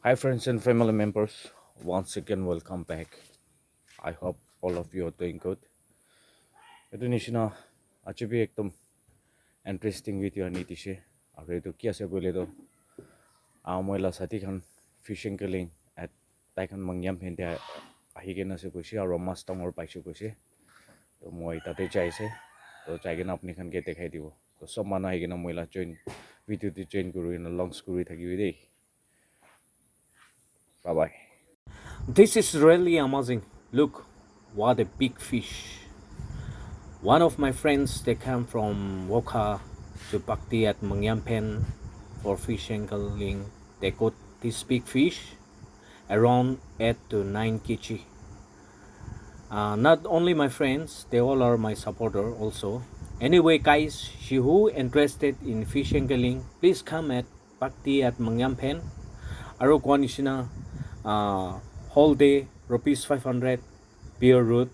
Hi, friends and family members. Once again, welcome back. I hope all of you are doing good. Itu nishina achi bhi ekdom interesting video ani dishe. Aru etu ki ase bole to moila sati khan fishing killing at tai khan mangyam phente ahi kena ase koise aru mas dangor paise koise. To moi tate jaise. To jai kena apni khan ke dekhai dibo. To sob manu ahi kena moila join video ti join kuri kena longs kuri thakibi dei. Bye bye. This is really amazing. Look, what a big fish. One of my friends, they came from Woka to Bhakti at Mangyampen for fish angling. They caught this big fish, around 8 to 9 kg. Not only my friends, they all are my supporter also. Anyway, guys, who interested in fish angling, please come at Bhakti at Mangyampen. Aro kwa nishina whole day rupees 500 beer route.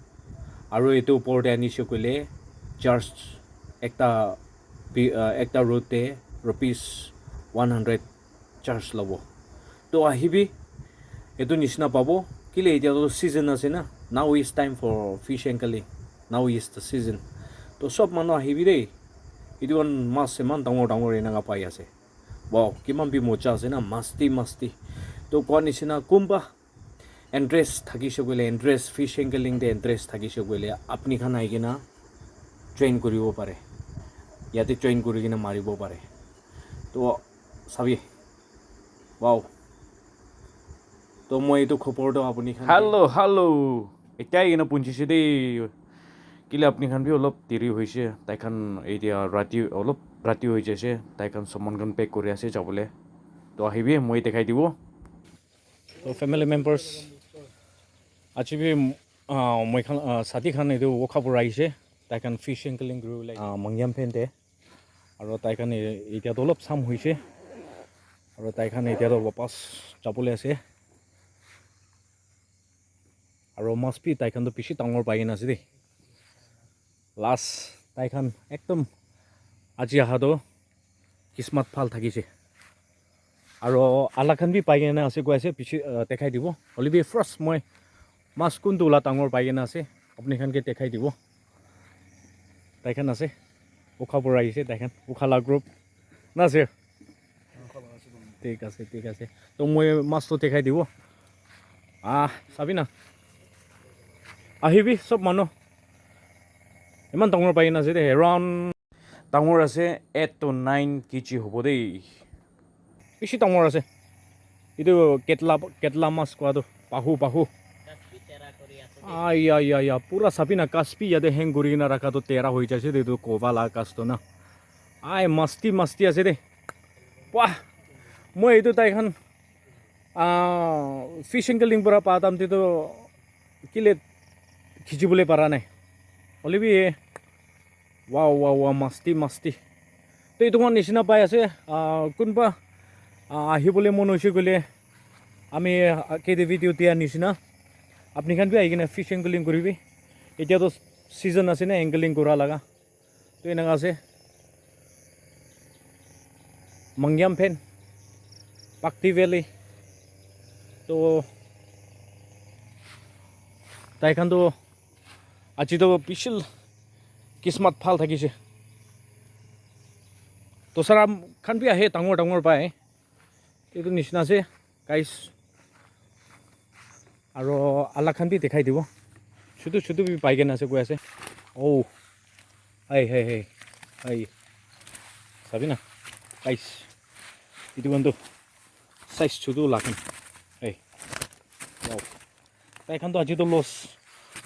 Aro itu upor anisyo kule charge ekta route rupees 100 charge labo. To ahibi itu nishina pabo kile etia to season ase na. Now is time for fish angling. Now is the season. To sob manu ahibi dei. Itu kan mas seman dangor ena nga pai ase. Wow, kiman bi mocha ase na masti. To kwa nishina kumba interest থাকিছে গলে interest fish angling de interest থাকিছে গলে আপনি খান আই কিনা train কৰিব পাৰে ইয়াতে train কৰি কিনা মাৰিব পাৰে তো সাবি ওয়াও তো মই এইটো খবৰটো আপুনি খান হেল্ল এটাই কিনা পুঞ্চিছে দেই কিলে আপনি খান বি অলপ দেৰি হৈছে তাই খান এতিয়া ৰাতি হৈ যাইছে তাই খান সমান খান পেক কৰি আছে যাবলে তো আহিবি মই দেখাই দিব তো ফ্যামিলি মেম্বাৰ্স আজি বি মই খান সাথী খান এইটো ওখাপুৰ আহিছে তাই খান ফিশ এংগলিং গ্ৰু লাইক মংয়াম ফেনতে আৰু তাই খান এতিয়াতো অলপ চাম হৈছে আৰু তাই খান এতিয়াতো বাপাস যাবলৈ আছে আৰু মাছ পি তাই খানতো বেছি ডাঙৰ পাই কিনে আছে দেই লাষ্ট তাই খান একদম আজি আহাতো কিসমত ভাল থাকিছে আৰু আলাখান বি পাই কিনে আছে কৈ আছে পিছে দেখাই দিব হলি বি ফাৰ্ষ্ট মই মাছ কোনটো ওলা ডাঙৰ পাই কিনে আছে আপুনি খানকে দেখাই দিব তাইখান আছে উখাপুৰ আহিছে তাইখান উখালা গ্ৰুপ না আছে ঠিক আছে তো মই মাছটো দেখাই দিব চাবি না আহিবি চব মানুহ ইমান ডাঙৰ পাই কিনে আছে দেই এৰাউণ্ড ডাঙৰ আছে 8 to 9 kg হ'ব দেই বেছি ডাঙৰ আছে এইটো কেটলা মাছ কোৱাটো পাহু আয়া পুৰা চাবি না কাছপি ইয়াতে হেং কৰি কিনে ৰাখাটো তেৰা হৈ যাইছে এইটো কবালা কাছটো না মাস্তি আছে দেই বাহ মই এইটো তাইখান ফিশ এংগলিং পৰা পাতাম তো কিলে খিচিবলৈ পাৰা নাই হলিবি ৱা মাস্তি তো এইটো মোৰ নিচিনা পাই আছে কোনোবা আহিবলৈ মন হৈছে গ'লে আমি কেইটা ভিডিঅ' দিয়াৰ নিচিনা আপনি খান বি আহি কিনে ফিশ এংগলিং কৰিবি এতিয়াতো ছিজন আছে না এংগলিং কৰা লগা তো এনেকুৱা আছে মংয়াম ফেন পাক্টি ভেলি তো তাইখানতো আজিতো বিশাল কিসমত ভাল থাকিছে তো ছাৰ খান বি আহে ডাঙৰ পায় এইটো নিচিনা আছে গাইছ আৰু আল্লাহ খান বি দেখাই দিব শুধু বি পাই কেনে আছে কৈ আছে এই চাবি না গাইছ এইটো কিন্তু চাইজ শুধু লাখান এই তাইখানতো আজিতো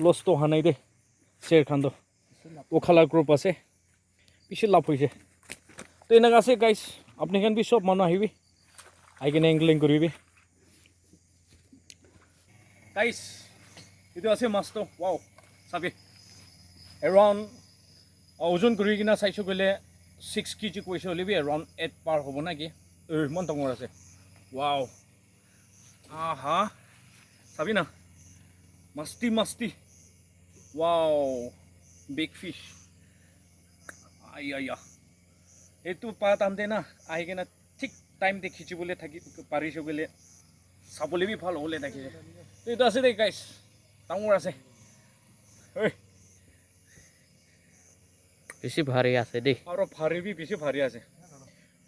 লছটো অহা নাই দে শ্বেৰ খানতো ওখালা গ্ৰুপ আছে পিছে লাভ হৈছে তো এনেকুৱা আছে গাইছ আপুনি খান বি চব মানুহ আহিবি আহি কিনে এংগলিং কৰিবি গাইছ এইটো আছে মাছটো ৱাও চাবি এৰাউণ্ড ওজন কৰি কিনে চাইছোঁ গ'লে 6 kg কৈছে হ'লেবি এৰাউণ্ড 8 পাৰ হ'ব নেকি ইমান ডাঙৰ আছে ৱাও চাবি না মাস্তি ৱাও বিগ ফিশ এইটো পাতামতে না আহি কিনে ঠিক টাইমতে খিচিবলৈ পাৰিছোঁ গ'লে চাবলৈ বি ভাল হ'লে তাকে এইটো আছে দেই গাইছ ডাঙৰ আছে ঐ বেছি ভাৰী আছে দেই আৰু ভাৰী বি বেছি ভাৰী আছে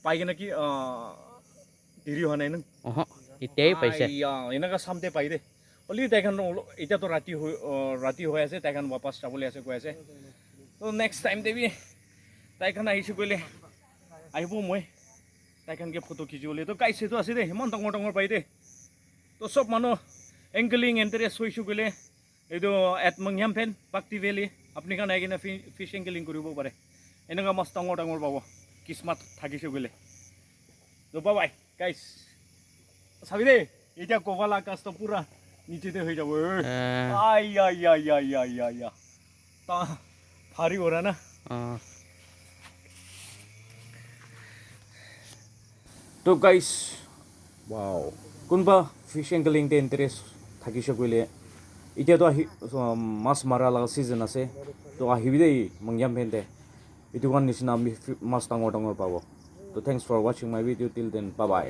পাই কিনে কি দেৰি হোৱা নাই ন এতিয়াই পাইছে এনেকুৱা চামতে পাই দে হ'লে তাইখন এতিয়াতো ৰাতি হৈ আছে তাইখন বাপাছ যাবলৈ আছে কৈ আছে তো নেক্সট টাইম দেবি তাইখন আহিছোঁ কৰিলে আহিব মই তাইখনকে ফটো খিচিবলৈ তো গাইছেতো আছে দেই ইমান ডাঙৰ ডাঙৰ পাই দেই তো চব মানুহ এংকেলিং ইণ্টাৰেষ্ট হৈছোঁ কৰিলে এইটো এটমংয়াম ফেন পাক্টি ভেলি আপুনি কাৰণে আহি কিনে ফিছ এংকেলিং কৰিব পাৰে এনেকুৱা মাছ ডাঙৰ ডাঙৰ পাব কিস্মাত থাকিছোঁ গ'লে তো বাই গাইছ চাবি দেই এতিয়া কবাল আকাশটো পুৰা নিচেতে হৈ যাব তা ভাৰী ওৰা না তো গাইছ ৱাও কোনোবা ফিছ এংকেলিংতে ইণ্টাৰেষ্ট থাকিছে কৰিলে এতিয়াতো মাছ মাৰা লগা ছিজন আছে তো আহিবি দেই মংয়াম ফেনতে এইটো কাৰণে নিচিনা আমি মাছ ডাঙৰ ডাঙৰ পাব তো থেংকছ ফৰ ৱাচিং মাই video' till then bye bye